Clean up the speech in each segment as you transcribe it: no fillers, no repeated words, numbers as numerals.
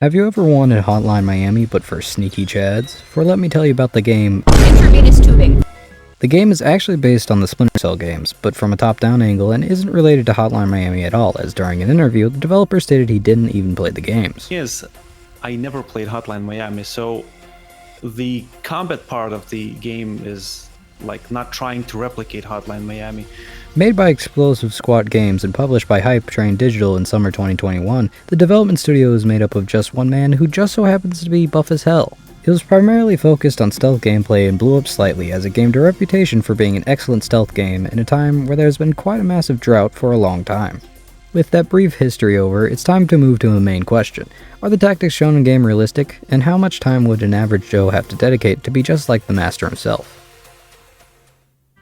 Have you ever wanted Hotline Miami but for sneaky chads? For let me tell you about the game Intravenous tubing. The game is actually based on the Splinter Cell games, but from a top-down angle and isn't related to Hotline Miami at all, as during an interview, the developer stated he didn't even play the games. Yes, I never played Hotline Miami, so the combat part of the game is like not trying to replicate Hotline Miami. Made by Explosive Squad Games and published by Hype Train Digital in summer 2021, the development studio is made up of just one man who just so happens to be buff as hell. It was primarily focused on stealth gameplay and blew up slightly as it gained a reputation for being an excellent stealth game in a time where there's been quite a massive drought for a long time. With that brief history over, it's time to move to the main question. Are the tactics shown in game realistic, and how much time would an average Joe have to dedicate to be just like the master himself?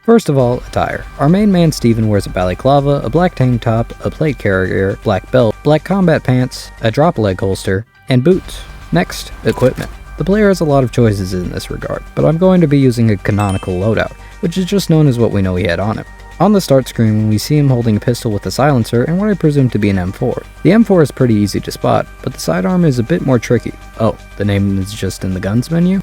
First of all, attire. Our main man Steven wears a balaclava, a black tank top, a plate carrier, black belt, black combat pants, a drop leg holster, and boots. Next, equipment. The player has a lot of choices in this regard, but I'm going to be using a canonical loadout, which is just known as what we know he had on him. On the start screen, we see him holding a pistol with a silencer and what I presume to be an M4. The M4 is pretty easy to spot, but the sidearm is a bit more tricky. Oh, the name is just in the guns menu?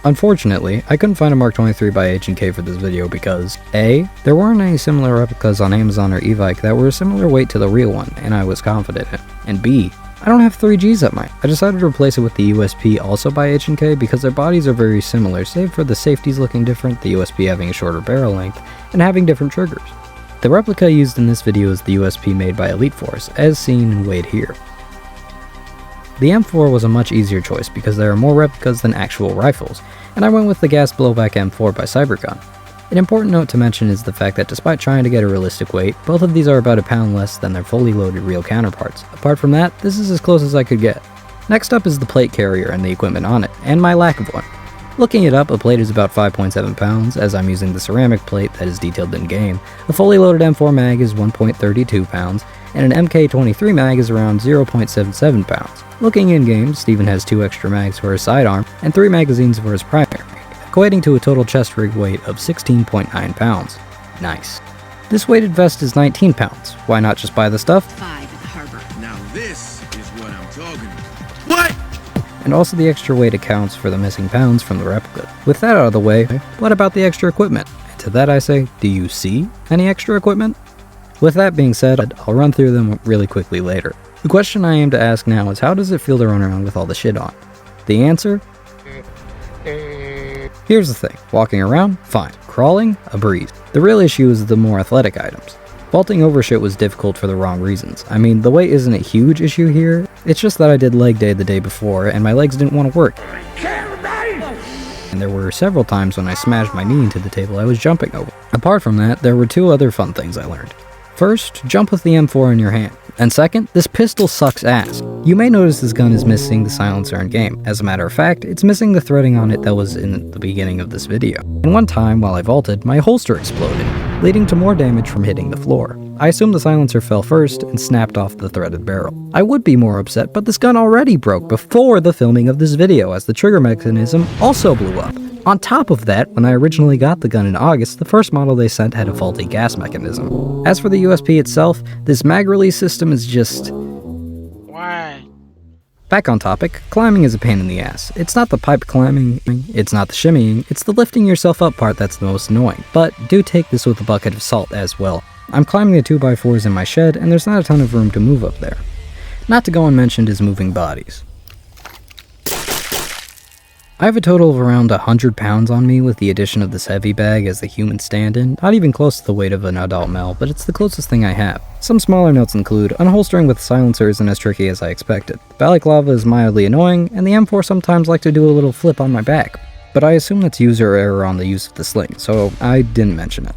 Unfortunately, I couldn't find a Mark 23 by H&K for this video because A. There weren't any similar replicas on Amazon or Evike that were a similar weight to the real one, and I was confident in, and B. I don't have 3Gs at mine. I decided to replace it with the USP also by H&K because their bodies are very similar, save for the safeties looking different, the USP having a shorter barrel length, and having different triggers. The replica used in this video is the USP made by Elite Force, as seen and weighed here. The M4 was a much easier choice because there are more replicas than actual rifles, and I went with the gas blowback M4 by Cybergun. An important note to mention is the fact that despite trying to get a realistic weight, both of these are about a pound less than their fully loaded real counterparts. Apart from that, this is as close as I could get. Next up is the plate carrier and the equipment on it, and my lack of one. Looking it up, a plate is about 5.7 pounds, as I'm using the ceramic plate that is detailed in-game. A fully loaded M4 mag is 1.32 pounds, and an MK23 mag is around 0.77 pounds. Looking in-game, Steven has 2 extra mags for his sidearm, and 3 magazines for his primary, equating to a total chest rig weight of 16.9 pounds. Nice. This weighted vest is 19 pounds. Why not just buy the stuff? 5 at the harbor. Now this is what I'm talking about. What? And also the extra weight accounts for the missing pounds from the replica. With that out of the way, what about the extra equipment? And to that I say, do you see any extra equipment? With that being said, I'll run through them really quickly later. The question I aim to ask now is how does it feel to run around with all the shit on? The answer? Here's the thing, walking around, fine. Crawling, a breeze. The real issue is the more athletic items. Vaulting over shit was difficult for the wrong reasons. I mean, the weight isn't a huge issue here, it's just that I did leg day the day before and my legs didn't want to work. And there were several times when I smashed my knee into the table I was jumping over. Apart from that, there were 2 other fun things I learned. First, jump with the M4 in your hand. And second, this pistol sucks ass. You may notice this gun is missing the silencer in game. As a matter of fact, it's missing the threading on it that was in the beginning of this video. And one time, while I vaulted, my holster exploded, leading to more damage from hitting the floor. I assume the silencer fell first and snapped off the threaded barrel. I would be more upset, but this gun already broke before the filming of this video, as the trigger mechanism also blew up. On top of that, when I originally got the gun in August, the first model they sent had a faulty gas mechanism. As for the USP itself, this mag release system is just... Why? Back on topic, climbing is a pain in the ass. It's not the pipe climbing, it's not the shimmying, it's the lifting yourself up part that's the most annoying. But do take this with a bucket of salt as well. I'm climbing the 2x4s in my shed, and there's not a ton of room to move up there. Not to go unmentioned is moving bodies. I have a total of around 100 pounds on me with the addition of this heavy bag as the human stand-in, not even close to the weight of an adult male, but it's the closest thing I have. Some smaller notes include, unholstering with silencer isn't as tricky as I expected. The balaclava is mildly annoying, and the M4 sometimes like to do a little flip on my back, but I assume that's user error on the use of the sling, so I didn't mention it.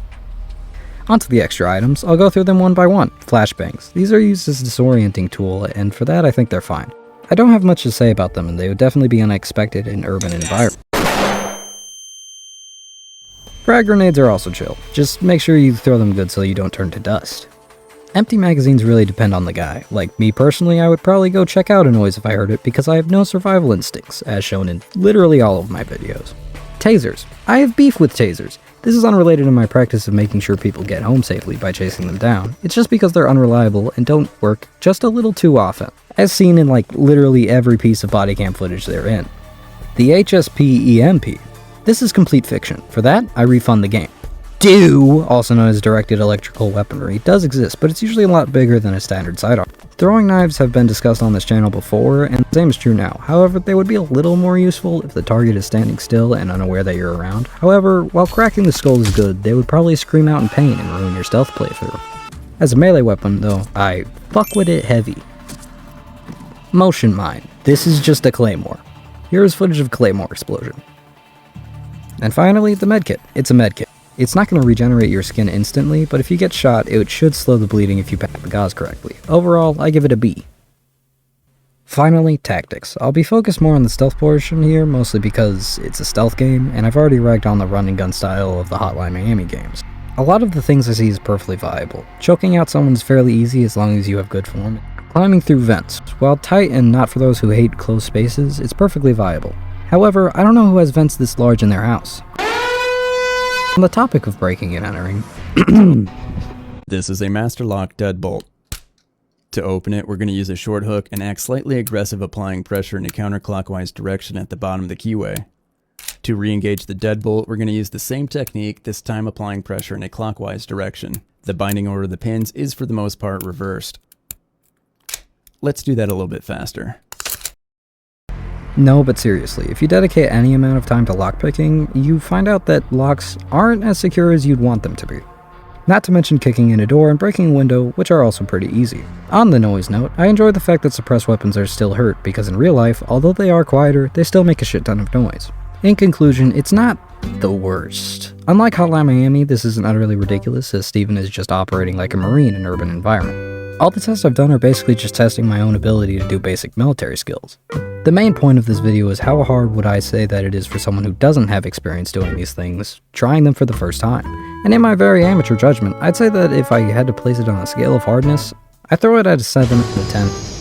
Onto the extra items, I'll go through them one by one. Flashbangs. These are used as a disorienting tool, and for that I think they're fine. I don't have much to say about them, and they would definitely be unexpected in urban environments. Frag grenades are also chill. Just make sure you throw them good so you don't turn to dust. Empty magazines really depend on the guy. Like me personally, I would probably go check out a noise if I heard it because I have no survival instincts, as shown in literally all of my videos. Tasers. I have beef with tasers. This is unrelated to my practice of making sure people get home safely by chasing them down. It's just because they're unreliable and don't work just a little too often, as seen in like literally every piece of body cam footage they're in. The HSP EMP. This is complete fiction. For that, I refund the game. DEW, also known as directed electrical weaponry, does exist, but it's usually a lot bigger than a standard sidearm. Throwing knives have been discussed on this channel before, and the same is true now. However, they would be a little more useful if the target is standing still and unaware that you're around. However, while cracking the skull is good, they would probably scream out in pain and ruin your stealth playthrough. As a melee weapon, though, I fuck with it heavy. Motion mine. This is just a claymore. Here is footage of claymore explosion. And finally, the medkit. It's a medkit. It's not going to regenerate your skin instantly, but if you get shot, it should slow the bleeding if you pack the gauze correctly. Overall, I give it a B. Finally, tactics. I'll be focused more on the stealth portion here, mostly because it's a stealth game, and I've already ragged on the run and gun style of the Hotline Miami games. A lot of the things I see is perfectly viable. Choking out someone is fairly easy as long as you have good form. Climbing through vents. While tight and not for those who hate close spaces, it's perfectly viable. However, I don't know who has vents this large in their house. On the topic of breaking and entering, This is a master lock deadbolt. To open it, we're going to use a short hook and act slightly aggressive, applying pressure in a counterclockwise direction at the bottom of the keyway. To re-engage the deadbolt, we're going to use the same technique, this time applying pressure in a clockwise direction. The binding order of the pins is for the most part reversed. Let's do that a little bit faster. No, but seriously, if you dedicate any amount of time to lockpicking, you find out that locks aren't as secure as you'd want them to be. Not to mention kicking in a door and breaking a window, which are also pretty easy. On the noise note, I enjoy the fact that suppressed weapons are still hurt, because in real life, although they are quieter, they still make a shit ton of noise. In conclusion, it's not the worst. Unlike Hotline Miami, this isn't utterly ridiculous, as Steven is just operating like a marine in an urban environment. All the tests I've done are basically just testing my own ability to do basic military skills. The main point of this video is how hard would I say that it is for someone who doesn't have experience doing these things, trying them for the first time. And in my very amateur judgment, I'd say that if I had to place it on a scale of hardness, I throw it at a 7 out of 10.